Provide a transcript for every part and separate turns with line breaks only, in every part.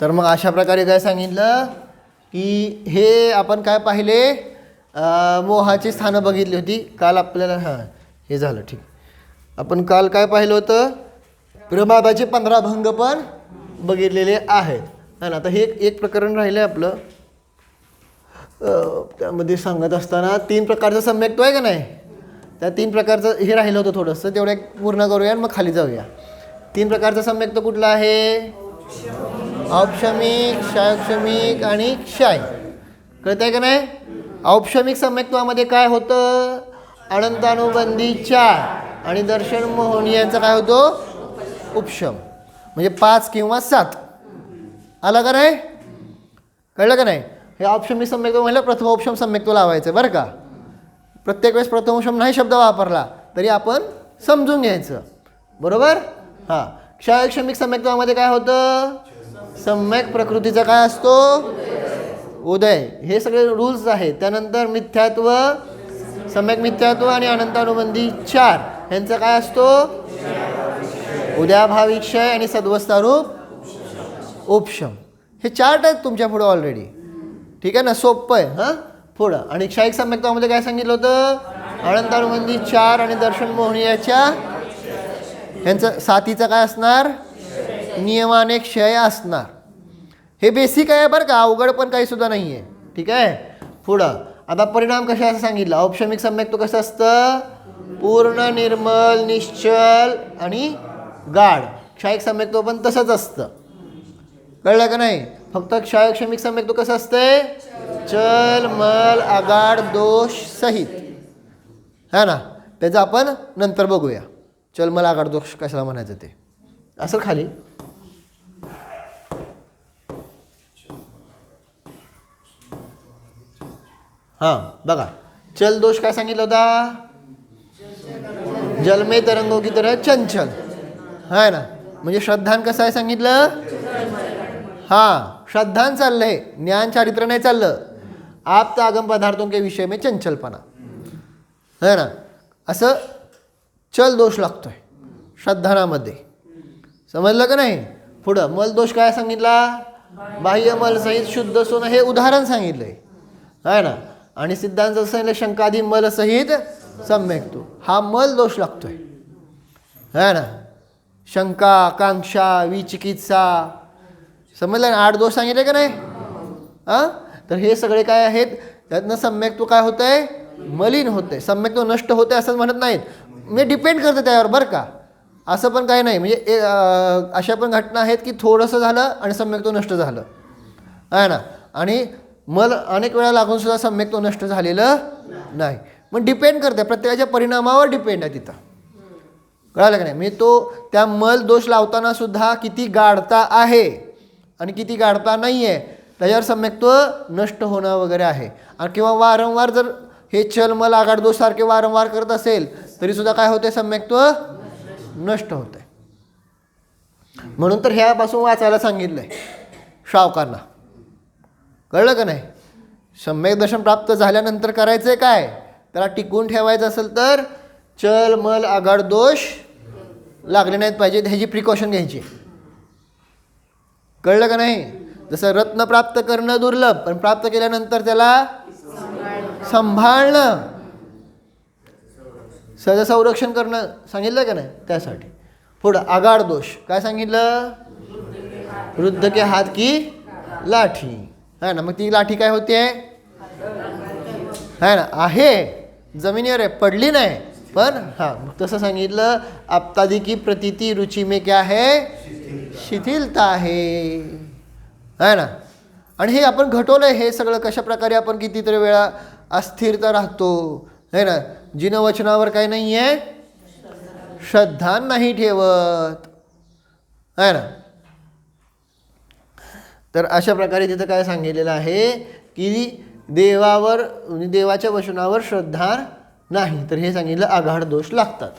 तर मग अशा प्रकारे काय सांगितलं की हे आपण काय पाहिले, मोहाची स्थानं बघितली होती काल आपल्याला. हां, हे झालं ठीक. आपण काल काय पाहिलं होतं, प्रमादाचे 15 भंग पण बघितलेले आहेत है ना. आता हे एक प्रकरण राहिलं आहे आपलं. त्यामध्ये सांगत असताना 3 प्रकारचा सम्यक्त्व आहे का नाही, त्या 3 प्रकारचं हे राहिलं होतं थोडंसं, तेवढं एक पूर्ण करूया आणि मग खाली जाऊया. 3 प्रकारचा सम्यक्त्व कुठला आहे, औपशमिक, क्षायक्षमिक आणि क्षय. कळत आहे का नाही. औपशमिक सम्यक्त्वामध्ये काय होतं, अनंतानुबंधी 4 आणि दर्शन मोहनी यांचा काय होतो उपशम, म्हणजे 5 किंवा 7. आलं का नाही, कळलं का नाही. हे औपशमिक सम्यक्त्व म्हणलं प्रथम औपशम सम्यक्त्व लावायचं बरं का. प्रत्येक वेळेस प्रथम औपशम नाही शब्द वापरला तरी आपण समजून घ्यायचं, बरोबर. हां, क्षायक्षमिक सम्यक्त्वामध्ये काय होतं, सम्यक प्रकृतीचा काय असतो उदय, हे सगळे रूल्स आहेत. त्यानंतर मिथ्यात्व, सम्यक मिथ्यात्व आणि अनंतानुबंधी 4 यांचा काय असतो उद्याभावी क्षय आणि सद्वस्थारूप उपशम. हे चार्ट आहेत तुमच्या पुढे ऑलरेडी, ठीक आहे ना, सोपं आहे. हां, पुढं आणि क्षायिक सम्यक्त्वामध्ये काय सांगितलं होतं, अनंतानुबंधी 4 आणि दर्शन मोहनी यांचं साथीचं काय असणार, नियमाने क्षय असणार. हे बेसिक आहे बरं का, अवघड पण काही सुद्धा नाही आहे, ठीक आहे. पुढं आता परिणाम कशा असं सांगितलं. औपशमिक सम्यक्त्व कसं असतं, पूर्ण, निर्मल, निश्चल आणि गाढ. क्षायिक सम्यक्त्व पण तसंच असतं, कळलं का नाही. फक्त क्षायक्षमिक सम्यक्त्व कसं असते, चल, मल, आगाड, दोष सहित है ना. त्याचं आपण नंतर बघूया, चल, मल, आगाड, दोष कशाला म्हणायचं ते. असं खाली हां बघा, चल दोष काय सांगितलं होता, जलमे तरंगो की तरह चंचल है ना. म्हणजे श्रद्धान कसं आहे सांगितलं, हां श्रद्धान चाललंय, ज्ञान चारित्र नाही चाललं. आप आगम पदार्थों के विषय में चंचलपणा है ना, असं चल दोष लागतोय श्रद्धानामध्ये, समजलं का नाही. पुढं मल दोष काय सांगितला, बाह्य मल सहित शुद्ध सोनं, हे उदाहरण सांगितलंय है ना. आणि सिद्धांत सांगितलं शंकादी मल सहित सम्यक्त्व, हा मल दोष लागतोय है ना. शंका, कांक्षा, विचिकित्सा, समजलं ना. 8 दोष सांगितले का नाही. हां, तर हे सगळे काय आहेत, त्यातनं सम्यक्त्व काय होतं आहे, मलिन होते. सम्यक्त्व नष्ट होते असं म्हणत नाहीत, म्हणजे डिपेंड करतं त्यावर बरं का. असं पण काही नाही, म्हणजे अशा पण घटना आहेत की थोडंसं झालं आणि सम्यक्त्व नष्ट झालं आहे ना. आणि मल अनेक वेळा लागून सुद्धा सम्यक्त्व नष्ट झालेलं नाही. मग डिपेंड करते, प्रत्येकाच्या परिणामावर डिपेंड आहे तिथं, कळालं का नाही. म्हणजे तो त्या मल दोष लावताना सुद्धा किती गाढता आहे आणि किती गाढता नाही आहे त्याच्यावर सम्यक्त्व नष्ट होणं वगैरे आहे. आणि किंवा वारंवार जर हे चल, मल, आगाड दोष सारखे वारंवार करत असेल तरी सुद्धा काय होते, सम्यक्त्व नष्ट होते. म्हणून तर ह्यापासून वाचायला सांगितलंय श्रावकांना, कळलं का नाही. सम्यक दर्शन प्राप्त झाल्यानंतर करायचंय काय, त्याला टिकून ठेवायचं असेल तर चल, मल, आगाड दोष लागले नाहीत पाहिजेत, ह्याची प्रिकॉशन घ्यायची, कळलं का नाही. जसं रत्न प्राप्त करणं दुर्लभ, पण प्राप्त केल्यानंतर त्याला सांभाळणं, सहज संरक्षण करणं सांगितलं का नाही, त्यासाठी. पुढं आगाड दोष काय सांगितलं, वृद्ध के हात की लाठी है ना. मग ती लाठी काय होते है ना, आहे जमिनीवर आहे, पडली नाही, पण हां तसं सांगितलं. आपतादी की प्रतीति रुचि में क्या है, शिथिलता है ना. आणि हे आपण घटवलंय, हे सगळं कशा प्रकारे आपण कितीतरी वेळा अस्थिरता राहतो है ना. जिनवचनावर काही नाही आहे, श्रद्धा नाही ठेवत है ना. तर अशा प्रकारे तिथं काय सांगितलेलं आहे की देवावर, देवाच्या वचनावर श्रद्धा नाही, तर हे सांगितलं आगाढ दोष लागतात.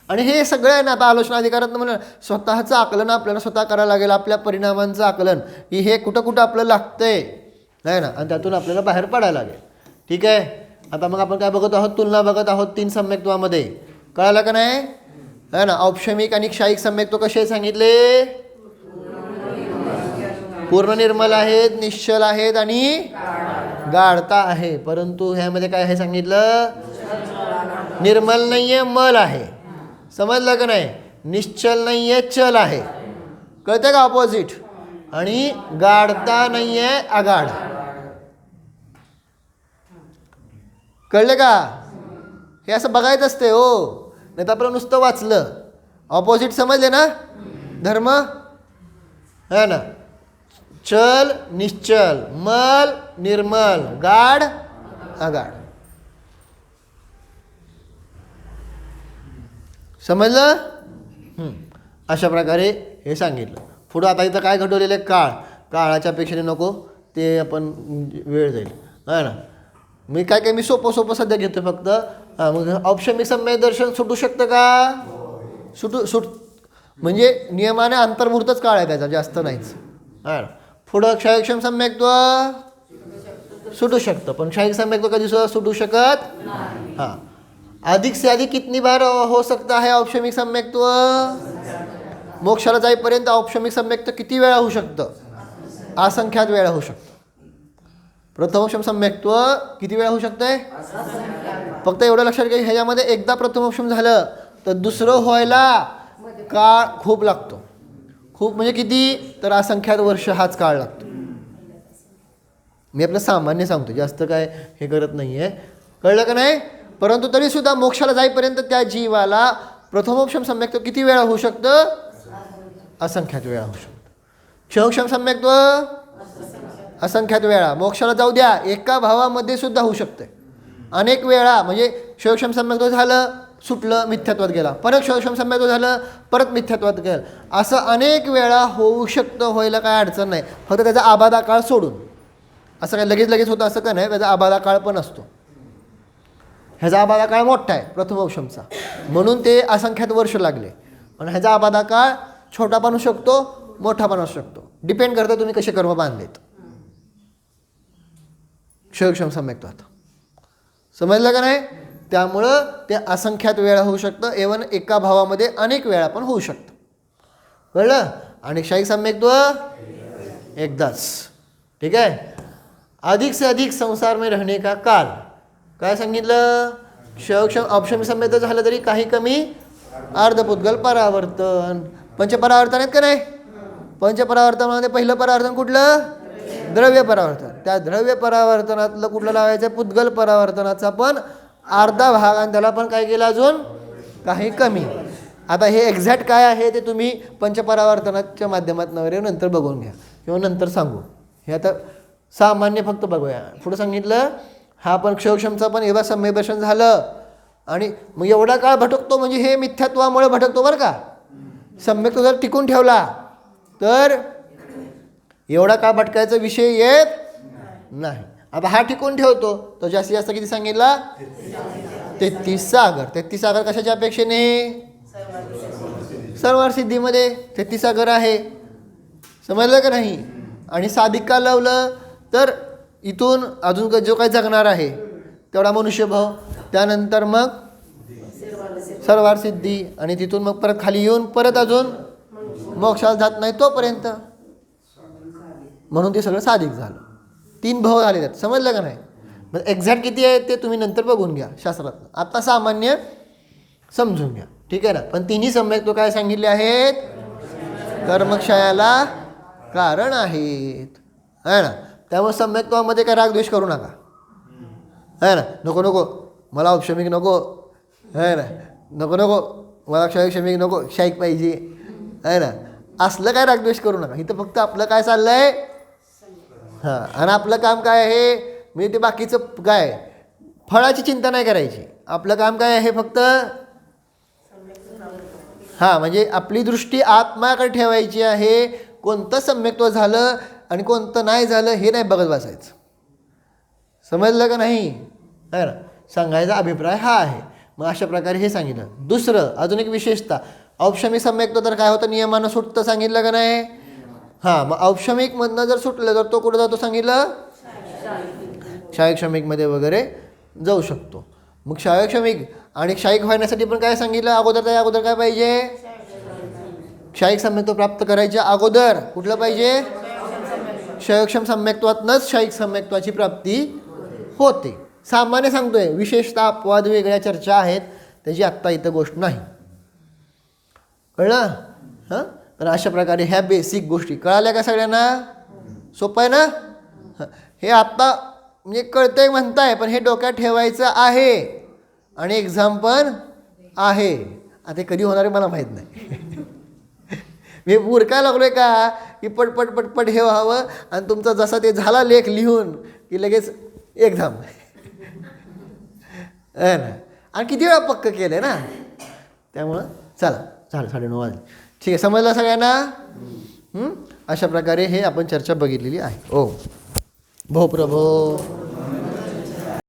आणि हे सगळं आहे ना, आता आलोचना अधिकारात म्हणून स्वतःचं आकलन आपल्याला स्वतः करायला लागेल, आपल्या परिणामांचं आकलन की हे कुठं कुठं आपलं लागतंय आहे ना, आणि त्यातून आपल्याला बाहेर पडायला लागेल, ठीक आहे. आता मग आपण काय बघत आहोत, तुलना बघत आहोत 3 सम्यक्त्वामध्ये, कळालं का नाही है ना. औपशमिक आणि क्षायिक सम्यक्त्व कसे सांगितले, पूर्ण निर्मल आहेत, निश्चल आहेत आणि गाढता आहे. परंतु ह्यामध्ये काय आहे सांगितलं? निर्मल नाहीये, मल आहे. समजलं का नाही? निश्चल नाहीये, चल आहे. कळते का? ऑपोजिट. आणि गाढता नाहीये, आगाढ. कळले का? हे असं बघायचं असते हो, नाही तर आपलं नुसतं वाचलं. ऑपोजिट समजले ना? धर्म है ना? चल निश्चल, मल निर्मल, गाढ आगाढ. समजलं? अशा प्रकारे हे सांगितलं. पुढं आता इथं काय घडवलेलं आहे? काळ. काळाच्या अपेक्षेने नको, ते आपण वेळ जाईल है ना. मी काय मी सोपं सध्या घेतो फक्त. मग औपशमिक सम्यक दर्शन सुटू शकतं का? म्हणजे नियमाने अंतर्मुहूर्तच काळ आहे त्याचा, जास्त नाहीच. हा. पुढं क्षयक्षम सम्यक्त्व सुटू शकतं, पण क्षयिक सम्यक्त्व कधी सुटू शकत? हां. अधिक से अधिक कितनी बार हो सकता है औपशमिक सम्यक्त्व? मोक्षाला जाईपर्यंत औपशमिक सम्यक्त्व किती वेळा होऊ शकतं? असंख्यात वेळा होऊ शकतं. प्रथमोपशम सम्यक्त्व किती वेळा होऊ शकतंय? फक्त एवढं लक्षात घ्या, ह्याच्यामध्ये एकदा प्रथमोपशम झालं तर दुसरं व्हायला काळ खूप लागतो. खूप म्हणजे किती? तर असंख्यात वर्ष हाच काळ लागतो. मी आपलं सामान्य सांगतो, जास्त काय हे करत नाही आहे. कळलं का नाही? परंतु तरीसुद्धा मोक्षाला जाईपर्यंत त्या जीवाला प्रथमोपशम सम्यक्त्व किती वेळा होऊ शकतं? असंख्यात वेळा होऊ शकतं. क्षयक्षम सम्यक्त्व असंख्यात वेळा. मोक्षाला जाऊ द्या, एका भावामध्ये सुद्धा होऊ शकते अनेक वेळा. म्हणजे क्षयक्षम सम्यक्त्व झालं, सुटलं, मिथ्यात्वात गेला, परत क्षयक्षम सम्यक्त्व झालं, परत मिथ्यात्वात गेलं, असं अनेक वेळा होऊ शकतं. व्हायला काय अडचण नाही, फक्त त्याचा आबादा काळ सोडून. असं काय लगेच होतं असं का नाही, त्याचा आबादा काळ पण असतो. ह्याचा आबादा काळ मोठा आहे प्रथमोपशमचा, म्हणून ते असंख्यात वर्ष लागले. पण ह्याचा आबादा काळ छोटा पण असू शकतो, मोठा पण असू शकतो. डिपेंड करतं तुम्ही कसे कर्म बांधलेत. क्षयक्षम सम्यक्त्वात समजलं का नाही? त्यामुळं ते असंख्यात वेळा होऊ शकतं. एवन एका भावामध्ये अनेक वेळा पण होऊ शकतं. कळलं? आणि क्षयिक सम्यक्त्व एकदाच. ठीक आहे. अधिक से अधिक संसार में रहने का काल. काय सांगितलं? क्षयक्षम औपशमिक सम्यक्त्व झालं तरी काही कमी अर्धपुद्गल परावर्तन. पंचपरावर्तन आहेत का नाही? पंचपरावर्तनामध्ये पहिलं परावर्तन कुठलं? द्रव्य परावर्तन. त्या द्रव्य परावर्तनातलं कुठलं लावायचं? पुद्गल परावर्तनाचा पण अर्धा भाग, आणि त्याला पण काय केलं अजून? काही कमी. आता हे एक्झॅक्ट काय आहे ते तुम्ही पंचपरावर्तनाच्या माध्यमातून वगैरे नंतर बघून घ्या किंवा नंतर सांगू. हे आता सामान्य फक्त बघूया. पुढं सांगितलं हा पण क्षयक्षमचा पण एवढा सम्यदर्शन झालं, आणि मग एवढा काळ भटकतो म्हणजे हे मिथ्यात्वामुळे भटकतो बरं का. सम्यक्त्व जर टिकून ठेवला तर एवढा काळ भटकायचा विषय येत नाही. आता हा टिकून ठेवतो तो जास्तीत जास्त किती सांगितला? 33 सागर. 33 सागर कशाच्या अपेक्षेने? सर्वार सिद्धीमध्ये 33 सागर आहे. समजलं का नाही? आणि साधिक का लावलं तर इथून अजून जो काही जगणार आहे तेवढा मनुष्यभाव, त्यानंतर मग सर्वार सिद्धी, आणि तिथून मग परत खाली येऊन परत अजून मोक्षाला जात नाही तोपर्यंत. म्हणून ते सगळं साधिक झालं. 3 भाव झाले त्यात. समजलं का नाही? मग एक्झॅक्ट किती आहे ते तुम्ही नंतर बघून घ्या शास्त्रात. आता सामान्य समजून घ्या. ठीक आहे ना? पण तिन्ही सम्यक्त्व काय सांगितले आहेत? कर्मक्षयाला कारण आहेत. आहे ना? त्यामुळे सम्यक्त्वामध्ये काय रागद्वेष करू नका. आहे ना? नको मला औपशमिक नको, आहे ना, नको मला क्षयक्षमिक नको, क्षयिक पाहिजे, आहे ना, असलं काय रागद्वेष करू नका. इथं फक्त आपलं काय चाललं आहे? हां. आणि आपलं काम काय आहे? म्हणजे ते बाकीचं काय, फळाची चिंता नाही करायची. आपलं काम काय आहे? फक्त हां, म्हणजे आपली दृष्टी आत्म्याकडे ठेवायची आहे. कोणतं सम्यक्त्व झालं आणि कोणतं नाही झालं हे नाही बघत बसायचं. समजलं का नाही? आहे ना? सांगायचा अभिप्राय हा आहे. मग अशा प्रकारे हे सांगितलं. दुसरं अजून एक विशेषता, औपशमिक सम्यक्त्व तर काय होतं? नियमानं सुटतं. सांगितलं का नाही? हां. मग औपशमिकमधनं जर सुटलं तर तो कुठं जातो सांगितलं? क्षयक्षमिकमध्ये वगैरे जाऊ शकतो. मग क्षयक्षमिक आणि क्षयिक होण्यासाठी पण काय सांगितलं? अगोदर काय पाहिजे? क्षयिक सम्यक्त्व प्राप्त करायच्या अगोदर कुठलं पाहिजे? क्षयक्षम सम्यक्त्वातनंच क्षयिक सम्यक्त्वाची प्राप्ती होते. सामान्य सांगतोय, विशेषतः अपवाद वेगळ्या चर्चा आहेत, त्याची आत्ता इथं गोष्ट नाही. कळलं? हां, तर अशा प्रकारे ह्या बेसिक गोष्टी कळाल्या का सगळ्यांना? सोपं आहे ना? हे आत्ता म्हणजे कळतंय म्हणताय, पण हे डोक्यात ठेवायचं आहे आणि एक्झाम पण आहे. आता कधी होणार आहे मला माहीत नाही. मी उरकाय लागलोय का की पटपट पटपट हे व्हावं आणि तुमचा जसा ते झाला लेख लिहून की लगेच एक्झाम आहे ना. आणि किती वेळा पक्क केलं आहे ना. त्यामुळं चला, 9:30 वाजले. ठीक आहे, समजलं सगळ्यांना? अशा प्रकारे हे आपण चर्चा बघितलेली आहे. ओ भो प्रभो.